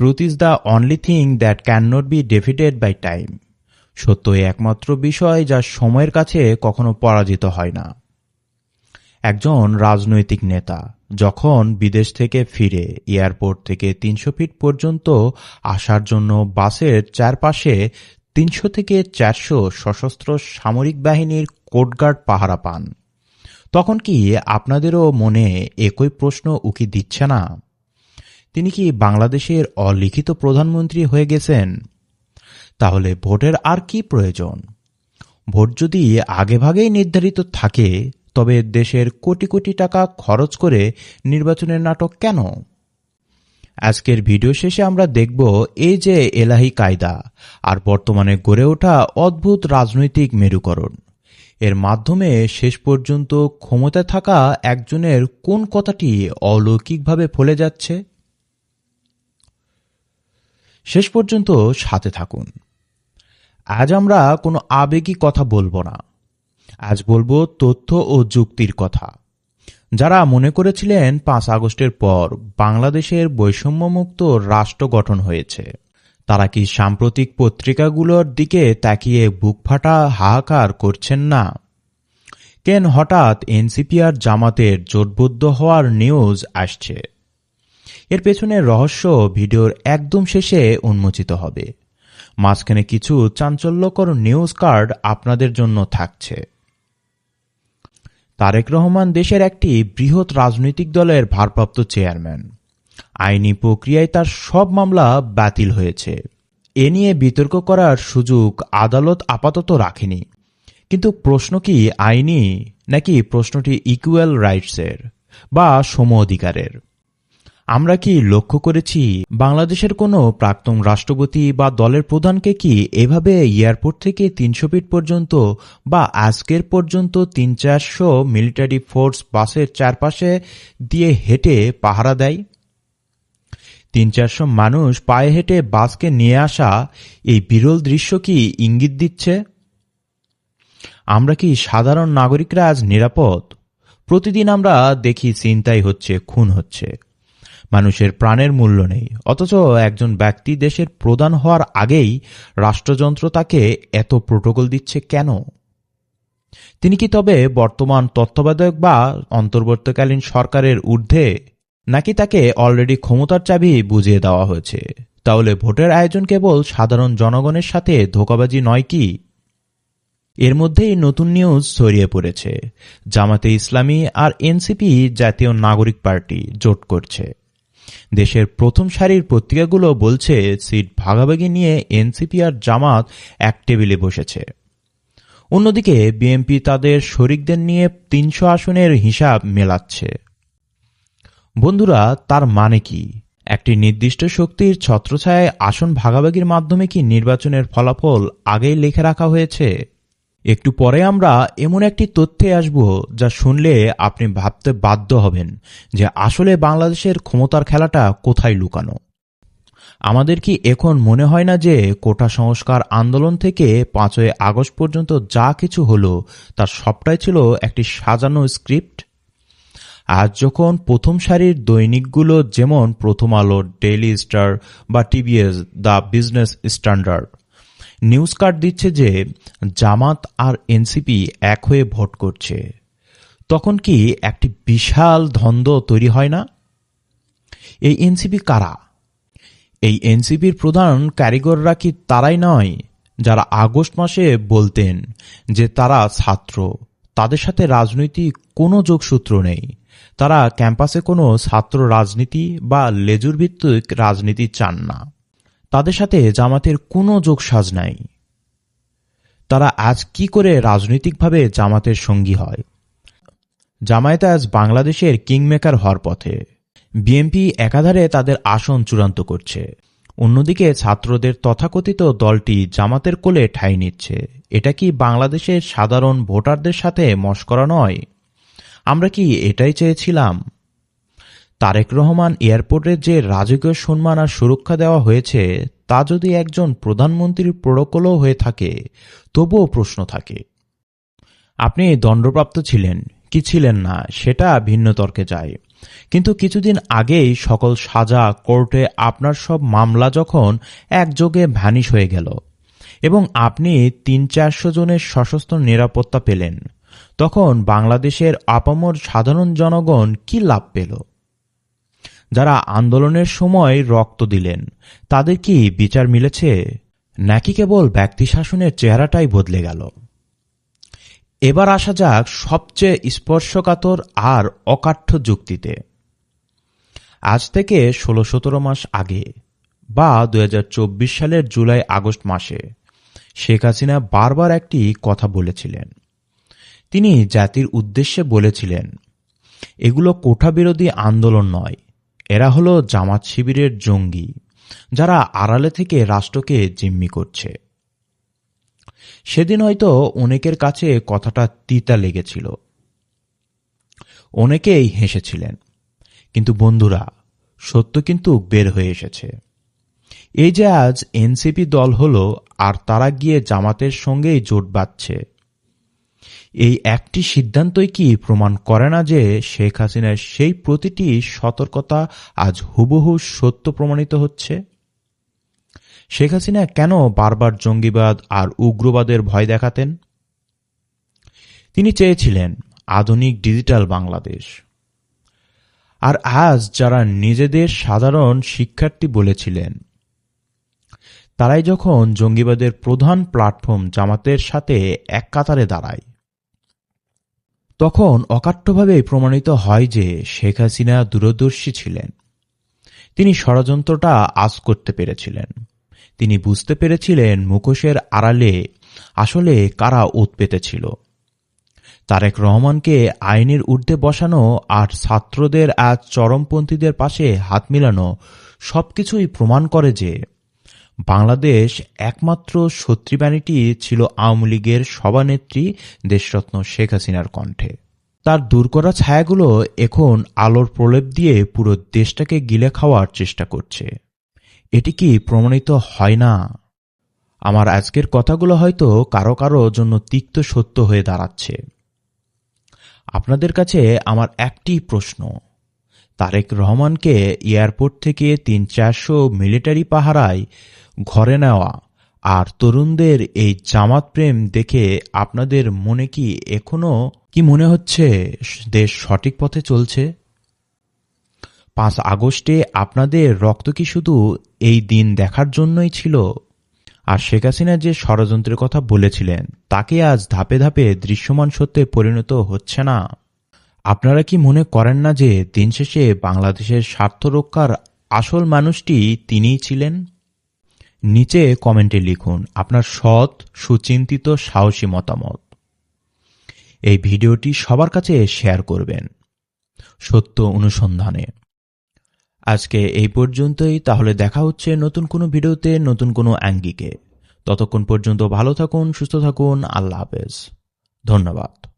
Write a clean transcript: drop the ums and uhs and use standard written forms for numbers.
Truth is the only thing that can not be defeated by time. সত্যই একমাত্র বিষয় যা সময়ের কাছে কখনো পরাজিত হয় না। একজন রাজনৈতিক নেতা যখন বিদেশ থেকে ফিরে এয়ারপোর্ট থেকে ৩০০ ফিট পর্যন্ত আসার জন্য বাসের চারপাশে ৩০০ থেকে ৪০০ সশস্ত্র সামরিক বাহিনীর কোস্টগার্ড পাহারা পান, তখন কি আপনাদেরও মনে একই প্রশ্ন উকি দিচ্ছে না? তিনি কি বাংলাদেশের অলিখিত প্রধানমন্ত্রী হয়ে গেছেন? তাহলে ভোটের আর কি প্রয়োজন? ভোট যদি আগেভাগেই নির্ধারিত থাকে, তবে দেশের কোটি কোটি টাকা খরচ করে নির্বাচনের নাটক কেন? আজকের ভিডিও শেষে আমরা দেখব এই যে এলাহি কায়দা আর বর্তমানে গড়ে ওঠা অদ্ভুত রাজনৈতিক মেরুকরণ, এর মাধ্যমে শেষ পর্যন্ত ক্ষমতায় থাকা একজনের কোন কথাটি অলৌকিকভাবে ফলে যাচ্ছে। শেষ পর্যন্ত সাথে থাকুন। আজ আমরা কোনো আবেগী কথা বলবো না, আজ বলবো তথ্য ও যুক্তির কথা। যারা মনে করেছিলেন ৫ আগস্টের পর বাংলাদেশের বৈষম্যমুক্ত রাষ্ট্র গঠন হয়েছে, তারা কি সাম্প্রতিক পত্রিকাগুলোর দিকে তাকিয়ে বুকফাটা হাহাকার করছেন না? কেন হঠাৎ এনসিপি আর জামাতের জোটবদ্ধ হওয়ার নিউজ আসছে? এর পেছনের রহস্য ভিডিওর একদম শেষে উন্মোচিত হবে। মাঝখানে কিছু চাঞ্চল্যকর নিউজ কার্ড আপনাদের জন্য থাকছে। তারেক রহমান দেশের একটি বৃহৎ রাজনৈতিক দলের ভারপ্রাপ্ত চেয়ারম্যান। আইনি প্রক্রিয়ায় তার সব মামলা বাতিল হয়েছে। এ নিয়ে বিতর্ক করার সুযোগ আদালত আপাতত রাখেনি। কিন্তু প্রশ্ন কি আইনি, নাকি প্রশ্নটি ইকুয়াল রাইটসের বা সম অধিকারের? আমরা কি লক্ষ্য করেছি বাংলাদেশের কোনো প্রাক্তন রাষ্ট্রপতি বা দলের প্রধানকে কি এভাবে এয়ারপোর্ট থেকে ৩০০ ফিট পর্যন্ত বা আজকের পর্যন্ত ৩-৪০০ মিলিটারি ফোর্স বাসের চারপাশে দিয়ে হেঁটে পাহারা দেয়? ৩-৪০০ মানুষ পায়ে হেঁটে বাসকে নিয়ে আসা এই বিরল দৃশ্য কি ইঙ্গিত দিচ্ছে? আমরা কি সাধারণ নাগরিকরা আজ নিরাপদ? প্রতিদিন আমরা দেখি ছিনতাই হচ্ছে, খুন হচ্ছে, মানুষের প্রাণের মূল্য নেই। অথচ একজন ব্যক্তি দেশের প্রধান হওয়ার আগেই রাষ্ট্রযন্ত্র তাকে এত প্রোটোকল দিচ্ছে কেন? তিনি কি তবে বর্তমান তত্ত্বাবধায়ক বা অন্তর্বর্তীকালীন সরকারের ঊর্ধ্বে, নাকি তাকে অলরেডি ক্ষমতার চাবি বুঝিয়ে দেওয়া হয়েছে? তাহলে ভোটের আয়োজন কেবল সাধারণ জনগণের সাথে ধোঁকাবাজি নয় কি? এর মধ্যেই নতুন নিউজ ছড়িয়ে পড়েছে। জামাতে ইসলামী আর এনসিপি জাতীয় নাগরিক পার্টি জোট করছে। দেশের প্রথম সারির পত্রিকাগুলো বলছে সিট ভাগাভাগি নিয়ে এনসিপি আর জামাত এক টেবিলে বসেছে। অন্যদিকে বিএনপি তাদের শরিকদের নিয়ে ৩০০ আসনের হিসাব মেলাচ্ছে। বন্ধুরা, তার মানে কি? একটি নির্দিষ্ট শক্তির ছত্রছায়ায় আসন ভাগাভাগির মাধ্যমে কি নির্বাচনের ফলাফল আগেই লিখে রাখা হয়েছে? একটু পরে আমরা এমন একটি তথ্যে আসব যা শুনলে আপনি ভাবতে বাধ্য হবেন যে আসলে বাংলাদেশের ক্ষমতার খেলাটা কোথায় লুকানো। আমাদের কি এখন মনে হয় না যে কোটা সংস্কার আন্দোলন থেকে ৫ই আগস্ট পর্যন্ত যা কিছু হলো তার সবটাই ছিল একটি সাজানো স্ক্রিপ্ট? আজ যখন প্রথম সারির দৈনিকগুলো যেমন প্রথম আলো, ডেইলি স্টার বা TVS, the business standard news card দিচ্ছে যে জামাত আর এনসিপি এক হয়ে ভোট করছে, তখন কি একটি বিশাল দ্বন্দ্ব তৈরি হয় না? এই এনসিপি কারা? এই এনসিপির প্রধান কারিগররা কি তারাই নয় যারা আগস্ট মাসে বলতেন যে তারা ছাত্র, তাদের সাথে রাজনৈতিক কোনো যোগসূত্র নেই, তারা ক্যাম্পাসে কোনো ছাত্র রাজনীতি বা লেজুর ভিত্তিক রাজনীতি চান না, তাদের সাথে জামাতের কোনো যোগসাজ নাই? তারা আজ কি করে রাজনৈতিকভাবে জামাতের সঙ্গী হয়? জামায়াত আজ বাংলাদেশের কিংমেকার হওয়ার পথে। বিএনপি একাধারে তাদের আসন চূড়ান্ত করছে, অন্যদিকে ছাত্রদের তথাকথিত দলটি জামাতের কোলে ঠাঁই নিচ্ছে। এটা কি বাংলাদেশের সাধারণ ভোটারদের সাথে মশকরা নয়? আমরা কি এটাই চেয়েছিলাম? তারেক রহমান এয়ারপোর্টে যে রাজকীয় সম্মান আর সুরক্ষা দেওয়া হয়েছে তা যদি একজন প্রধানমন্ত্রীর প্রোটোকলও হয়ে থাকে, তবুও প্রশ্ন থাকে। আপনি দণ্ডপ্রাপ্ত ছিলেন কি ছিলেন না সেটা ভিন্ন তর্কে যায়, কিন্তু কিছুদিন আগেই সকল সাজা কোর্টে আপনার সব মামলা যখন একযোগে ভ্যানিশ হয়ে গেল এবং আপনি ৩-৪০০ জনের সশস্ত্র নিরাপত্তা পেলেন, তখন বাংলাদেশের আপামর সাধারণ জনগণ কি লাভ পেল? যারা আন্দোলনের সময় রক্ত দিলেন তাদের কি বিচার মিলেছে, নাকি কেবল ব্যক্তি শাসনের চেহারাটাই বদলে গেল? এবার আসা যাক সবচেয়ে স্পর্শকাতর আর অকাঠ্য যুক্তিতে। আজ থেকে ১৬-১৭ মাস আগে বা ২০২৪ সালের জুলাই-আগস্ট মাসে শেখ হাসিনা বারবার একটি কথা বলেছিলেন। তিনি জাতির উদ্দেশ্যে বলেছিলেন, এগুলো কোঠাবিরোধী আন্দোলন নয়, এরা হলো জামাত শিবিরের জঙ্গি, যারা আড়ালে থেকে রাষ্ট্রকে জিম্মি করছে। সেদিন হয়তো অনেকের কাছে কথাটা তিতা লেগেছিল, অনেকেই হেসেছিলেন, কিন্তু বন্ধুরা, সত্য কিন্তু বের হয়ে এসেছে। এই যে আজ এনসিপি দল হলো আর তারা গিয়ে জামাতের সঙ্গেই জোট বাঁধছে, এই একটি সিদ্ধান্তই কি প্রমাণ করে না যে শেখ হাসিনার সেই প্রতিটি সতর্কতা আজ হুবহু সত্য প্রমাণিত হচ্ছে? শেখ হাসিনা কেন বারবার জঙ্গিবাদ আর উগ্রবাদের ভয় দেখাতেন? তিনি চেয়েছিলেন আধুনিক ডিজিটাল বাংলাদেশ। আর আজ যারা নিজেদের সাধারণ শিক্ষার্থী বলেছিলেন, তারাই যখন জঙ্গিবাদের প্রধান প্ল্যাটফর্ম জামাতের সাথে এক কাতারে দাঁড়ায়, তখন অকাট্যভাবে প্রমাণিত হয় যে শেখ হাসিনা দূরদর্শী ছিলেন। তিনি ষড়যন্ত্রটা আঁচ করতে পেরেছিলেন। তিনি বুঝতে পেরেছিলেন মুখোশের আড়ালে আসলে কারা ওত পেতেছিল। তারেক রহমানকে আইনের ঊর্ধ্বে বসানো আর ছাত্রদের আজ চরমপন্থীদের পাশে হাত মিলানো সবকিছুই প্রমাণ করে যে বাংলাদেশ একমাত্র শত্রুবাণীটি ছিল আওয়ামী লীগের সভানেত্রী দেশরত্ন শেখ হাসিনার কণ্ঠে। তার দূর করা ছায়াগুলো এখন আলোর প্রলেপ দিয়ে পুরো দেশটাকে গিলে খাওয়ার চেষ্টা করছে। এটি কি প্রমাণিত হয় না? আমার আজকের কথাগুলো হয়তো কারো কারো জন্য তিক্ত সত্য হয়ে দাঁড়াচ্ছে। আপনাদের কাছে আমার একটি প্রশ্ন, তারেক রহমানকে এয়ারপোর্ট থেকে ৩-৪০০ মিলিটারি পাহারায় ঘরে নেওয়া আর তরুণদের এই জামাত প্রেম দেখে আপনাদের মনে কি এখনো মনে হচ্ছে দেশ সঠিক পথে চলছে? ৫ আগস্টে আপনাদের রক্ত কি শুধু এই দিন দেখার জন্যই ছিল? আর শেখ হাসিনা যে ষড়যন্ত্রের কথা বলেছিলেন তাকে আজ ধাপে ধাপে দৃশ্যমান সত্যে পরিণত হচ্ছে না? আপনারা কি মনে করেন না যে দিন শেষে বাংলাদেশের স্বার্থ রক্ষার আসল মানুষটি তিনিই ছিলেন? নিচে কমেন্টে লিখুন আপনার সৎ, সুচিন্তিত, সাহসী মতামত। এই ভিডিওটি সবার কাছে শেয়ার করবেন সত্য অনুসন্ধানে। আজকে এই পর্যন্তই, তাহলে দেখা হচ্ছে নতুন কোনো ভিডিওতে নতুন কোনো আঙ্গিকে। ততক্ষণ পর্যন্ত ভালো থাকুন, সুস্থ থাকুন, আল্লাহ হাফেজ, ধন্যবাদ।